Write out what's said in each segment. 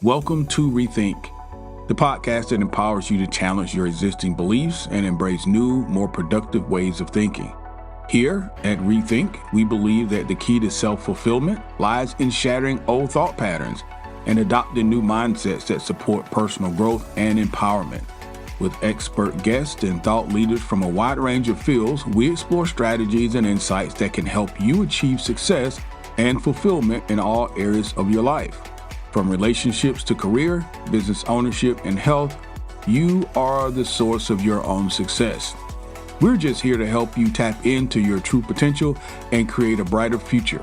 Welcome to Rethink, the podcast that empowers you to challenge your existing beliefs and embrace new, more productive ways of thinking. Here at Rethink, we believe that the key to self-fulfillment lies in shattering old thought patterns and adopting new mindsets that support personal growth and empowerment. With expert guests and thought leaders from a wide range of fields, we explore strategies and insights that can help you achieve success and fulfillment in all areas of your life. From relationships to career, business ownership, and health, you are the source of your own success. We're just here to help you tap into your true potential and create a brighter future.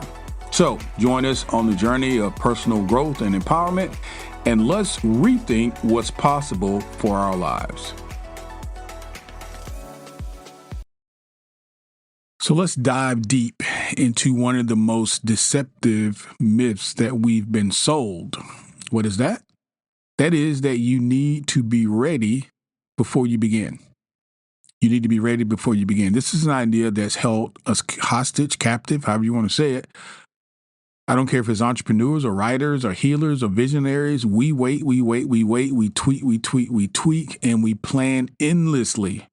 So join us on the journey of personal growth and empowerment, and let's rethink what's possible for our lives. So let's dive deep into one of the most deceptive myths that we've been sold. What is that? That is that you need to be ready before you begin. You need to be ready before you begin. This is an idea that's held us hostage, captive, however you want to say it. I don't care if it's entrepreneurs or writers or healers or visionaries. We wait, we tweak, and we plan endlessly.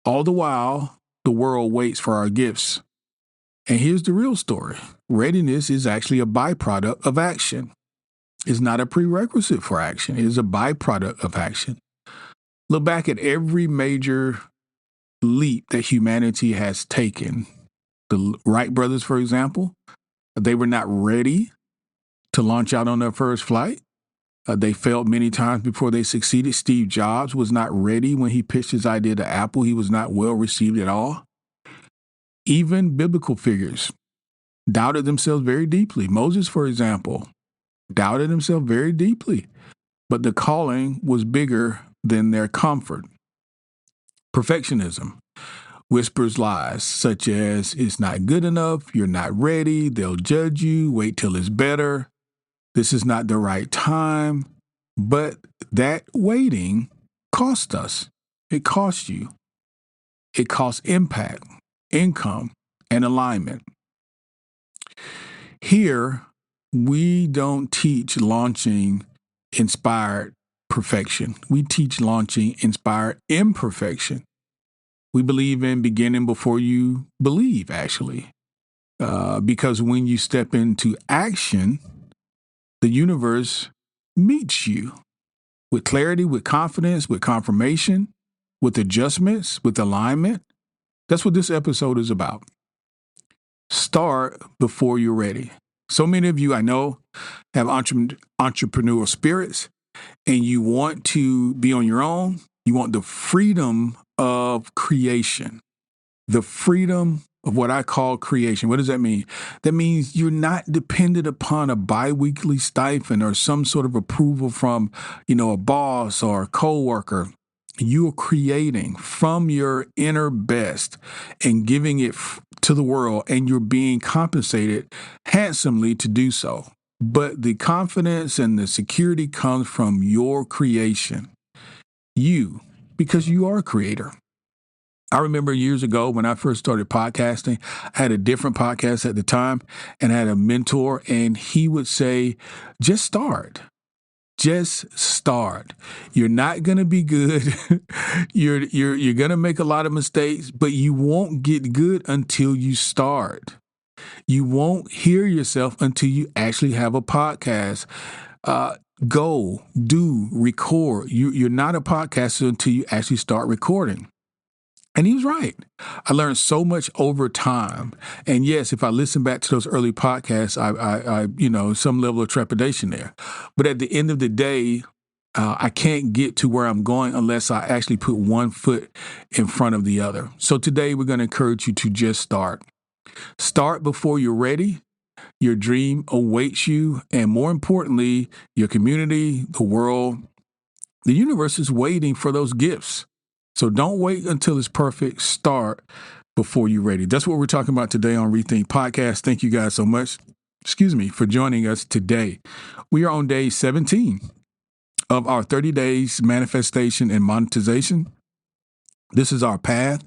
All the while, the world waits for our gifts. And here's the real story. Readiness is actually a byproduct of action. It's not a prerequisite for action. It is a byproduct of action. Look back at every major leap that humanity has taken. The Wright brothers, for example, they were not ready to launch out on their first flight. They failed many times before they succeeded. Steve Jobs was not ready when he pitched his idea to Apple. He was not well received at all. Even biblical figures doubted themselves very deeply. Moses, for example, doubted himself very deeply, but the calling was bigger than their comfort. Perfectionism whispers lies such as, it's not good enough, you're not ready, they'll judge you, wait till it's better, this is not the right time. But that waiting cost us. It costs you. It costs impact, income, and alignment. Here, we don't teach launching inspired perfection. We teach launching inspired imperfection. We believe in beginning before you believe, actually. Because when you step into action, the universe meets you with clarity, with confidence, with confirmation, with adjustments, with alignment. That's what this episode is about. Start before you're ready. So many of you I know have entrepreneurial spirits, and you want to be on your own. You want the freedom of creation, the freedom of what I call creation. What does that mean? That means you're not dependent upon a biweekly stipend or some sort of approval from, a boss or a coworker. You're creating from your inner best and giving it to the world, and you're being compensated handsomely to do so. But the confidence and the security comes from your creation. Because you are a creator. I remember years ago when I first started podcasting, I had a different podcast at the time, and I had a mentor, and he would say, just start. Just start. You're not going to be good. You're going to make a lot of mistakes, but you won't get good until you start. You won't hear yourself until you actually have a podcast. Go, do, record. You're not a podcaster until you actually start recording. And he was right. I learned so much over time. And yes, if I listen back to those early podcasts, I some level of trepidation there. But at the end of the day, I can't get to where I'm going unless I actually put one foot in front of the other. So today we're going to encourage you to just start. Start before you're ready. Your dream awaits you. And more importantly, your community, the world, the universe is waiting for those gifts. So don't wait until it's perfect. Start before you're ready. That's what we're talking about today on Rethink Podcast. Thank you guys so much, for joining us today. We are on day 17 of our 30 days manifestation and monetization. This is our path.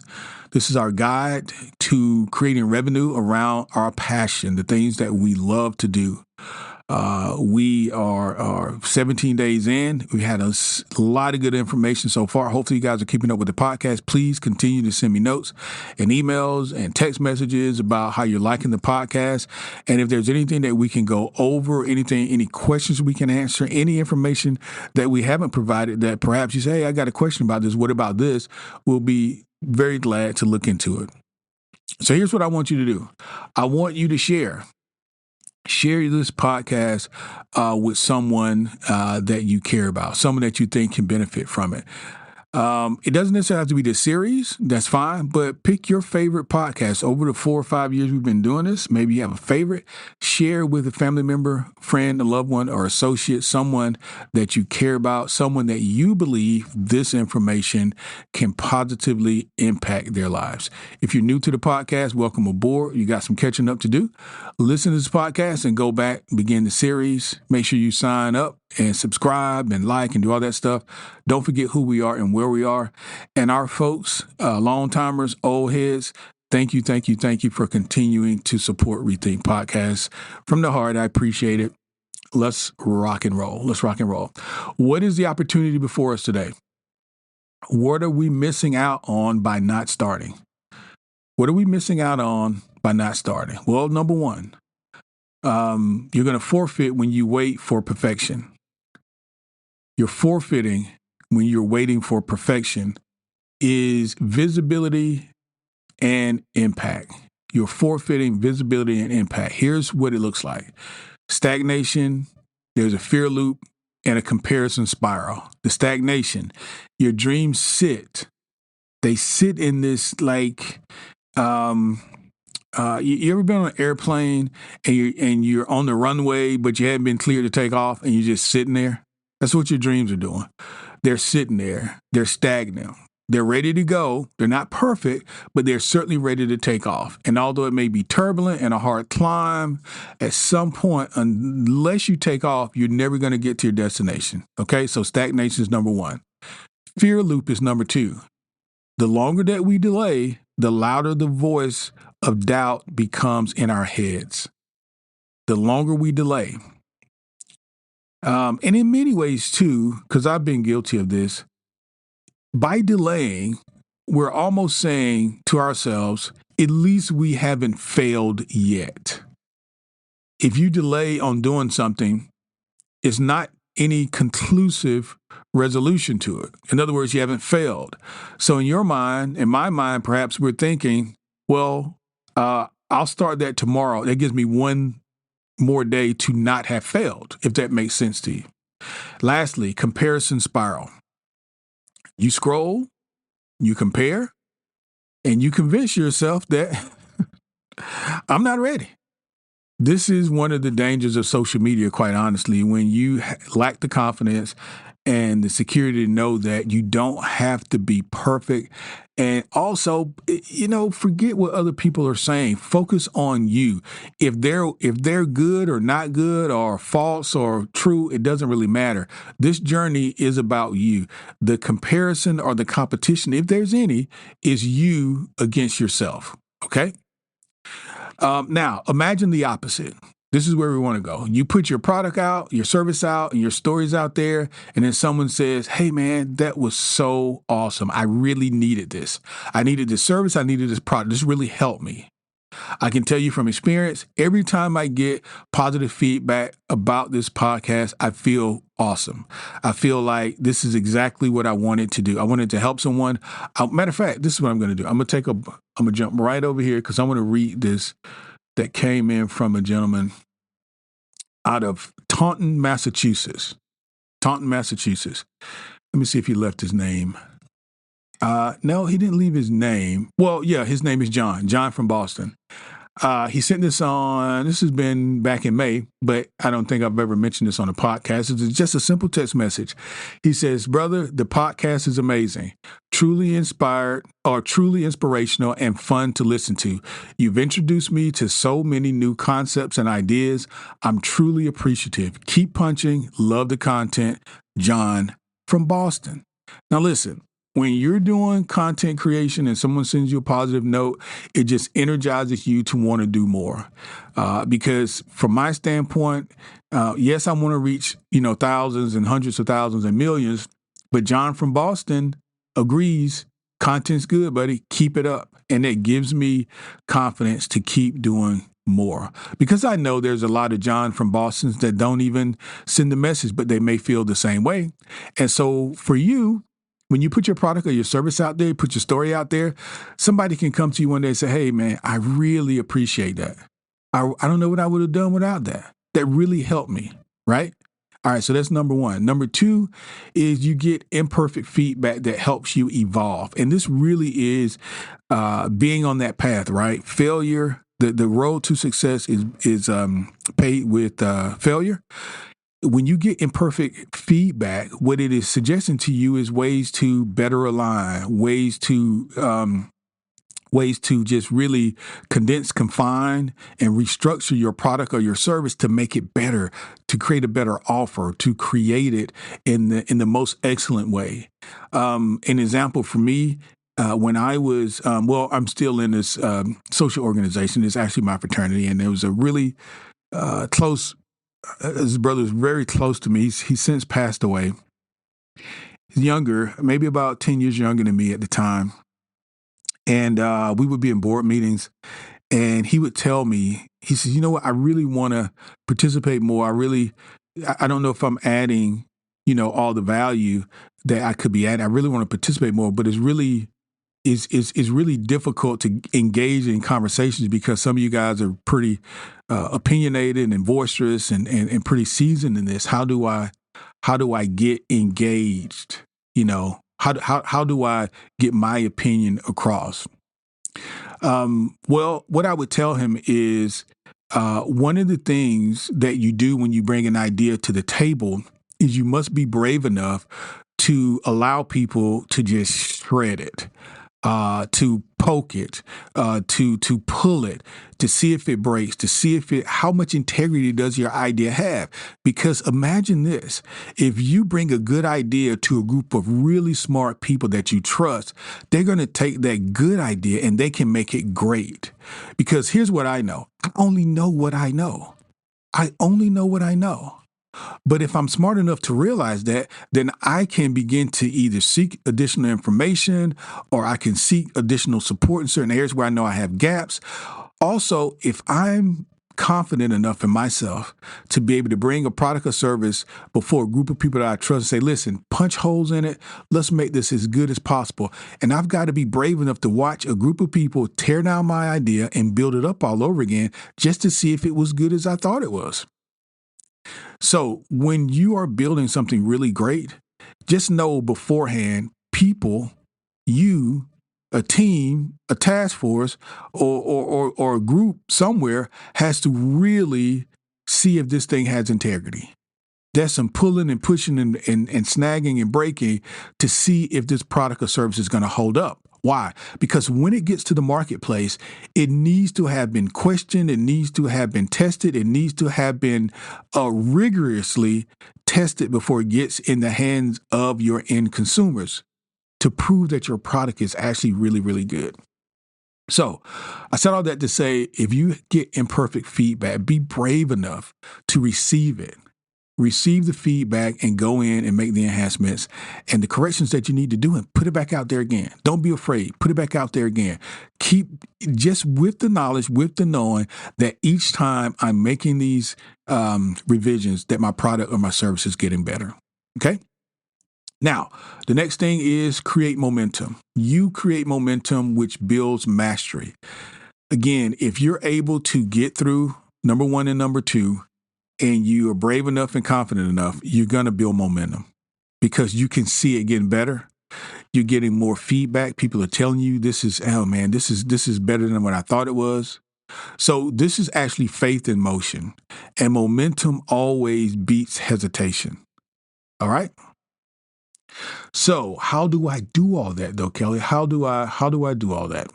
This is our guide to creating revenue around our passion, the things that we love to do. We are 17 days in. We had a lot of good information so far. Hopefully, you guys are keeping up with the podcast. Please continue to send me notes and emails and text messages about how you're liking the podcast. And if there's anything that we can go over, any questions we can answer, any information that we haven't provided that perhaps you say, hey, I got a question about this. What about this? We'll be very glad to look into it. So here's what I want you to do. I want you to share this podcast with someone that you care about, someone that you think can benefit from it. It doesn't necessarily have to be this series. That's fine. But pick your favorite podcast. Over the 4 or 5 years we've been doing this, maybe you have a favorite. Share with a family member, friend, a loved one, or associate, someone that you care about, someone that you believe this information can positively impact their lives. If you're new to the podcast, welcome aboard. You got some catching up to do. Listen to this podcast and go back, begin the series. Make sure you sign up and subscribe and like and do all that stuff. Don't forget who we are and where we are. And our folks, long timers, old heads, thank you for continuing to support Rethink Podcasts. From the heart, I appreciate it. Let's rock and roll. What is the opportunity before us today? What are we missing out on by not starting? Well, number one, you're going to forfeit when you wait for perfection. You're forfeiting when you're waiting for perfection is visibility and impact. You're forfeiting visibility and impact. Here's what it looks like. Stagnation, there's a fear loop, and a comparison spiral. The stagnation, your dreams sit. They sit in this like, you ever been on an airplane and you're on the runway, but you haven't been cleared to take off and you're just sitting there? That's what your dreams are doing. They're sitting there. They're stagnant. They're ready to go. They're not perfect, but they're certainly ready to take off. And although it may be turbulent and a hard climb, at some point, unless you take off, you're never going to get to your destination. Okay, so stagnation is number one. Fear loop is number two. The longer that we delay, the louder the voice of doubt becomes in our heads. The longer we delay. And in many ways, too, because I've been guilty of this, by delaying, we're almost saying to ourselves, at least we haven't failed yet. If you delay on doing something, it's not any conclusive resolution to it. In other words, you haven't failed. So in your mind, in my mind, perhaps we're thinking, well, I'll start that tomorrow. That gives me one more day to not have failed, if that makes sense to you. Lastly, comparison spiral. You scroll, you compare, and you convince yourself that I'm not ready. This is one of the dangers of social media, quite honestly, when you lack the confidence and the security to know that you don't have to be perfect. And also, forget what other people are saying. Focus on you. If they're good or not good or false or true, it doesn't really matter. This journey is about you. The comparison or the competition, if there's any, is you against yourself. Okay? Now, imagine the opposite. This is where we want to go. You put your product out, your service out, and your stories out there, and then someone says, hey, man, that was so awesome. I really needed this. I needed this service. I needed this product. This really helped me. I can tell you from experience, every time I get positive feedback about this podcast, I feel awesome. I feel like this is exactly what I wanted to do. I wanted to help someone. Matter of fact, this is what I'm going to do. I'm going to jump right over here because I want to read this that came in from a gentleman out of Taunton, Massachusetts. Let me see if he left his name. No, he didn't leave his name. Well, yeah, his name is John from Boston. He sent this has been back in May, but I don't think I've ever mentioned this on a podcast. It's just a simple text message. He says, brother, the podcast is amazing, truly inspired or truly inspirational and fun to listen to. You've introduced me to so many new concepts and ideas. I'm truly appreciative. Keep punching. Love the content. John from Boston. Now listen, when you're doing content creation and someone sends you a positive note, it just energizes you to want to do more. Because from my standpoint, yes, I want to reach, thousands and hundreds of thousands and millions, but John from Boston agrees content's good, buddy. Keep it up. And it gives me confidence to keep doing more, because I know there's a lot of John from Bostons that don't even send the message, but they may feel the same way. And so for you, when you put your product or your service out there, put your story out there, somebody can come to you one day and say, hey, man, I really appreciate that. I don't know what I would have done without that. That really helped me, right? All right, so that's number one. Number two is you get imperfect feedback that helps you evolve. And this really is being on that path, right? Failure, the road to success is paid with failure. When you get imperfect feedback, what it is suggesting to you is ways to better align, ways to just really condense, confine, and restructure your product or your service to make it better, to create a better offer, to create it in the most excellent way. An example for me, when I was, I'm still in this social organization. It's actually my fraternity, and there was a really close. His brother was very close to me. He's since passed away. He's younger, maybe about 10 years younger than me at the time. And we would be in board meetings, and he would tell me, he says, you know what, I really want to participate more. I don't know if I'm adding, all the value that I could be adding. I really want to participate more, but it's really difficult to engage in conversations because some of you guys are pretty opinionated and boisterous and pretty seasoned in this. How do I get engaged? How do I get my opinion across? Well, what I would tell him is one of the things that you do when you bring an idea to the table is you must be brave enough to allow people to just shred it. To poke it, to pull it, to see if it breaks, to see how much integrity does your idea have. Because imagine this, if you bring a good idea to a group of really smart people that you trust, they're going to take that good idea and they can make it great. Because here's what I know. I only know what I know. I only know what I know. But if I'm smart enough to realize that, then I can begin to either seek additional information or I can seek additional support in certain areas where I know I have gaps. Also, if I'm confident enough in myself to be able to bring a product or service before a group of people that I trust and say, listen, punch holes in it. Let's make this as good as possible. And I've got to be brave enough to watch a group of people tear down my idea and build it up all over again just to see if it was good as I thought it was. So when you are building something really great, just know beforehand, people, you, a team, a task force, or a group somewhere has to really see if this thing has integrity. There's some pulling and pushing and snagging and breaking to see if this product or service is going to hold up. Why? Because when it gets to the marketplace, it needs to have been questioned. It needs to have been tested. It needs to have been rigorously tested before it gets in the hands of your end consumers to prove that your product is actually really, really good. So I said all that to say, if you get imperfect feedback, be brave enough to receive it. Receive the feedback and go in and make the enhancements and the corrections that you need to do and put it back out there again. Don't be afraid. Put it back out there again. Keep just with the knowledge, with the knowing that each time I'm making these revisions that my product or my service is getting better. Okay. Now, the next thing is create momentum. You create momentum, which builds mastery. Again, if you're able to get through number one and number two, and you are brave enough and confident enough, you're going to build momentum because you can see it getting better. You're getting more feedback. People are telling you this is better than what I thought it was. So this is actually faith in motion, and momentum always beats hesitation. All right. So how do I do all that though, Kelly? How do I do all that?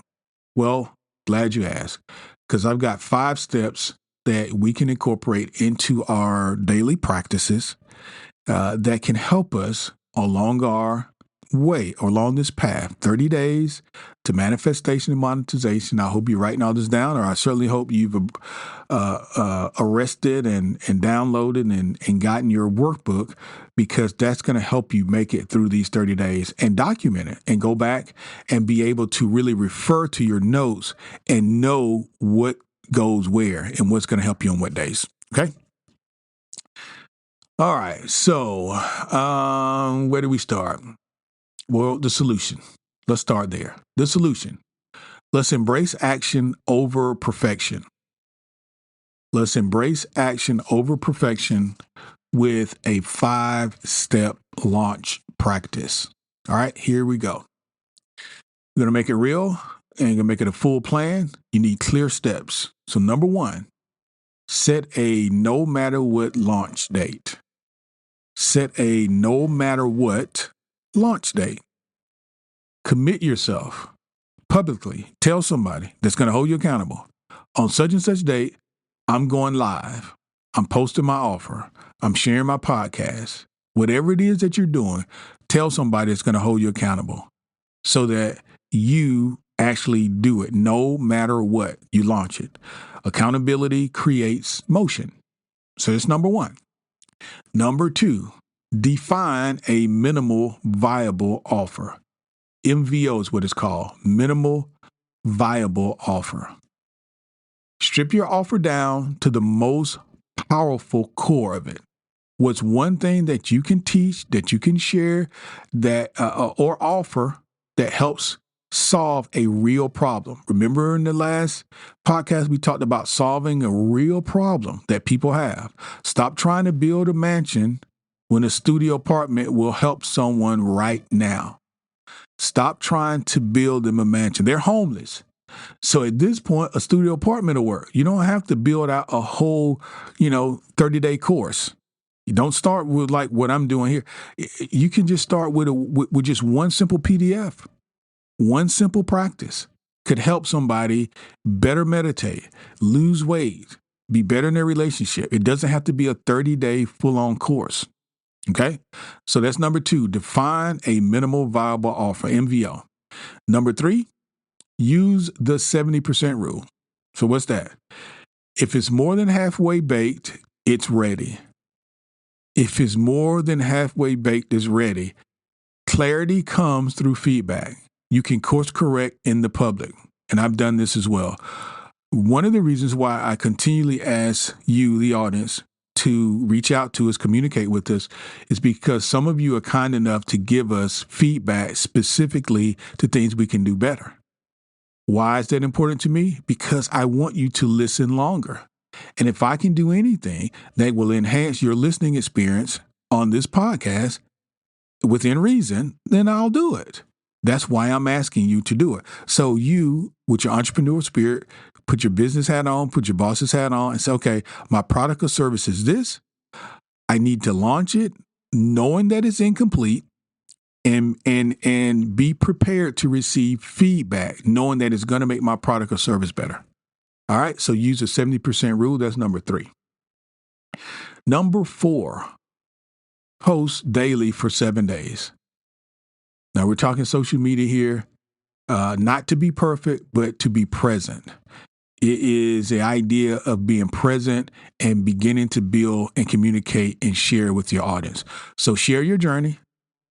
Well, glad you asked, because I've got 5 steps that we can incorporate into our daily practices that can help us along our way along this path, 30 days to manifestation and monetization. I hope you're writing all this down, or I certainly hope you've arrested and downloaded and gotten your workbook, because that's going to help you make it through these 30 days and document it and go back and be able to really refer to your notes and know what goes where and what's going to help you on what days. Okay. All right. So where do we start? Well, the solution. Let's start there. The solution. Let's embrace action over perfection. Let's embrace action over perfection with a 5-step launch practice. All right, here we go. We're going to make it real and going to make it a full plan. You need clear steps. So number 1, set a no matter what launch date. Set a no matter what launch date. Commit yourself publicly. Tell somebody that's going to hold you accountable. On such and such date, I'm going live. I'm posting my offer. I'm sharing my podcast. Whatever it is that you're doing, tell somebody that's going to hold you accountable so that you actually do it no matter what. You launch it. Accountability creates motion. So that's number 1. Number 2, define a minimal viable offer. MVO is what it's called, minimal viable offer. Strip your offer down to the most powerful core of it. What's one thing that you can teach, that you can share, that or offer that helps solve a real problem? Remember in the last podcast, we talked about solving a real problem that people have. Stop trying to build a mansion when a studio apartment will help someone right now. Stop trying to build them a mansion. They're homeless. So at this point, a studio apartment will work. You don't have to build out a whole, 30-day course. You don't start with like what I'm doing here. You can just start with just one simple PDF. One simple practice could help somebody better meditate, lose weight, be better in their relationship. It doesn't have to be a 30-day full-on course. Okay? So that's number 2, define a minimal viable offer, MVO. Number 3, use the 70% rule. So what's that? If it's more than halfway baked, it's ready. If it's more than halfway baked, it's ready. Clarity comes through feedback. You can course correct in the public. And I've done this as well. One of the reasons why I continually ask you, the audience, to reach out to us, communicate with us, is because some of you are kind enough to give us feedback specifically to things we can do better. Why is that important to me? Because I want you to listen longer. And if I can do anything that will enhance your listening experience on this podcast within reason, then I'll do it. That's why I'm asking you to do it. So you, with your entrepreneurial spirit, put your business hat on, put your boss's hat on, and say, okay, my product or service is this. I need to launch it knowing that it's incomplete, and be prepared to receive feedback, knowing that it's going to make my product or service better. All right, so use the 70% rule. That's number 3. Number 4, post daily for 7 days. Now, we're talking social media here, not to be perfect, but to be present. It is the idea of being present and beginning to build and communicate and share with your audience. So share your journey,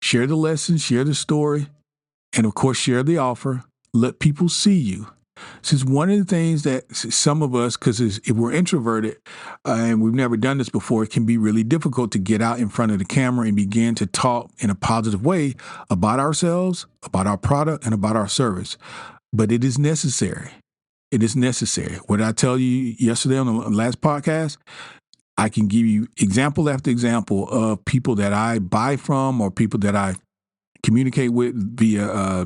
share the lessons, share the story, and of course, share the offer. Let people see you. Since one of the things that some of us, because if we're introverted and we've never done this before, it can be really difficult to get out in front of the camera and begin to talk in a positive way about ourselves, about our product, and about our service. But it is necessary. It is necessary. What I tell you yesterday on the last podcast, I can give you example after example of people that I buy from or people that I communicate with via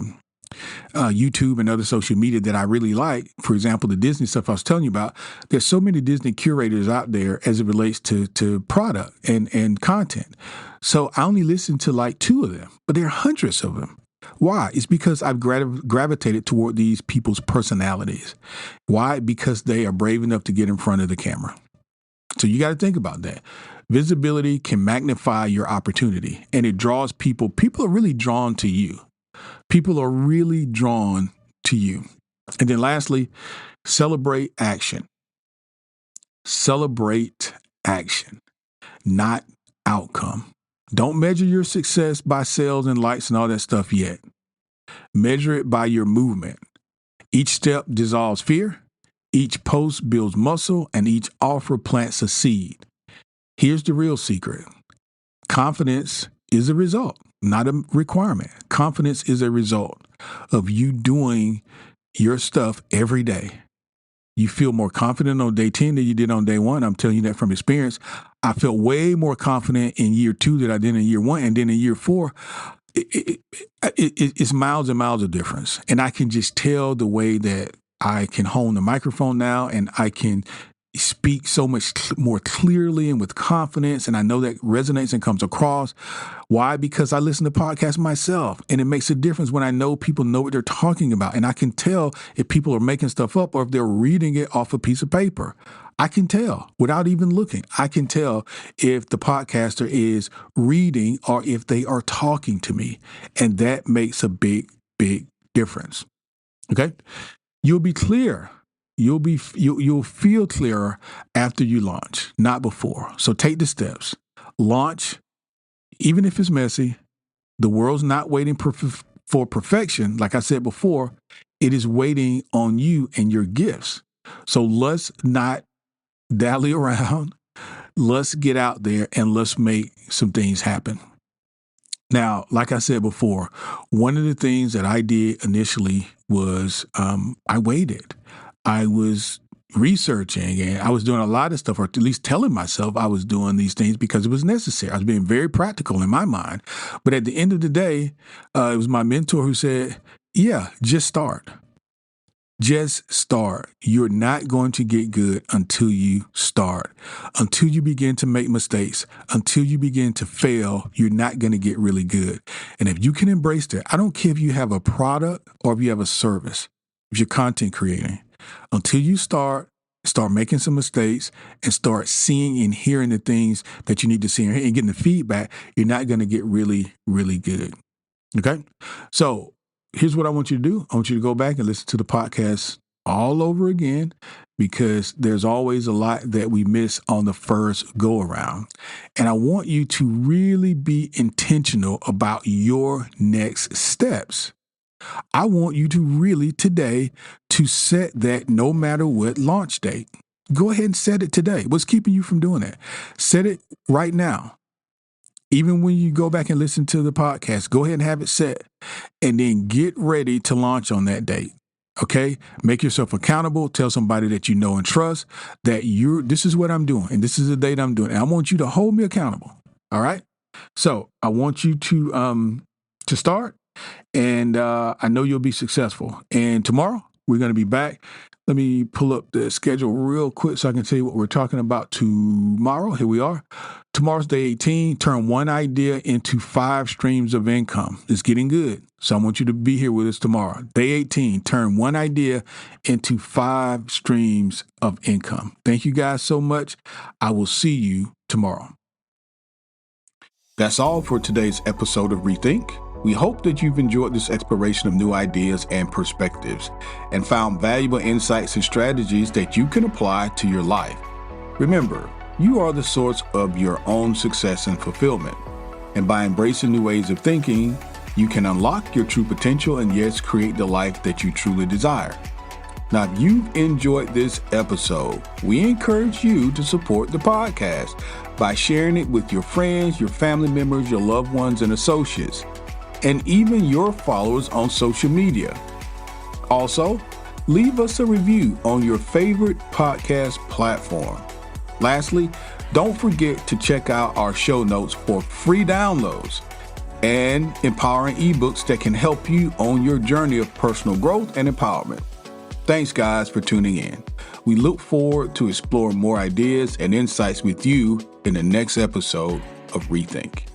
YouTube and other social media that I really like. For example, the Disney stuff I was telling you about. There's so many Disney curators out there as it relates to product and content. So I only listen to like 2 of them, but there are hundreds of them. Why? It's because I've gravitated toward these people's personalities. Why? Because they are brave enough to get in front of the camera. So you got to think about that. Visibility can magnify your opportunity, and it draws people. People are really drawn to you. People are really drawn to you. And then lastly, celebrate action. Celebrate action, not outcome. Don't measure your success by sales and likes and all that stuff yet. Measure it by your movement. Each step dissolves fear. Each post builds muscle, and each offer plants a seed. Here's the real secret. Confidence is a result, not a requirement. Confidence is a result of you doing your stuff every day. You feel more confident on day 10 than you did on day 1. I'm telling you that from experience. I felt way more confident in year 2 than I did in year 1. And then in year 4, it's miles and miles of difference. And I can just tell the way that I can hone the microphone now, and I can speak so much more clearly and with confidence. And I know that resonates and comes across. Why? Because I listen to podcasts myself, and it makes a difference when I know people know what they're talking about. And I can tell if people are making stuff up or if they're reading it off a piece of paper. I can tell without even looking. I can tell if the podcaster is reading or if they are talking to me. And that makes a big, big difference. Okay? You'll be clear. You'll feel clearer after you launch, not before. So take the steps. Launch, even if it's messy. The world's not waiting for perfection. Like I said before, it is waiting on you and your gifts. So let's not dally around. Let's get out there and let's make some things happen. Now, like I said before, one of the things that I did initially was I waited. I was researching, and I was doing a lot of stuff, or at least telling myself I was doing these things because it was necessary. I was being very practical in my mind. But at the end of the day, it was my mentor who said, yeah, just start. Just start. You're not going to get good until you start. Until you begin to make mistakes, until you begin to fail, you're not going to get really good. And if you can embrace that, I don't care if you have a product or if you have a service, if you're content creating, until you start making some mistakes and start seeing and hearing the things that you need to see and getting the feedback, you're not going to get really, really good. Okay? So here's what I want you to do. I want you to go back and listen to the podcast all over again, because there's always a lot that we miss on the first go around. And I want you to really be intentional about your next steps. I want you to really today to set that no matter what launch date. Go ahead and set it today. What's keeping you from doing that? Set it right now. Even when you go back and listen to the podcast, go ahead and have it set, and then get ready to launch on that date. Okay? Make yourself accountable. Tell somebody that you know and trust that this is what I'm doing, and this is the date I'm doing. And I want you to hold me accountable. All right? So I want you to start, and I know you'll be successful. And tomorrow we're going to be back. Let me pull up the schedule real quick so I can tell you what we're talking about tomorrow. Here we are. Tomorrow's day 18. Turn one idea into 5 streams of income. It's getting good. So I want you to be here with us tomorrow. Day 18. Turn one idea into 5 streams of income. Thank you guys so much. I will see you tomorrow. That's all for today's episode of Rethink. We hope that you've enjoyed this exploration of new ideas and perspectives and found valuable insights and strategies that you can apply to your life. Remember, you are the source of your own success and fulfillment. And by embracing new ways of thinking, you can unlock your true potential and yes, create the life that you truly desire. Now, if you've enjoyed this episode, we encourage you to support the podcast by sharing it with your friends, your family members, your loved ones, and associates, and even your followers on social media. Also, leave us a review on your favorite podcast platform. Lastly, don't forget to check out our show notes for free downloads and empowering ebooks that can help you on your journey of personal growth and empowerment. Thanks, guys, for tuning in. We look forward to exploring more ideas and insights with you in the next episode of Rethink.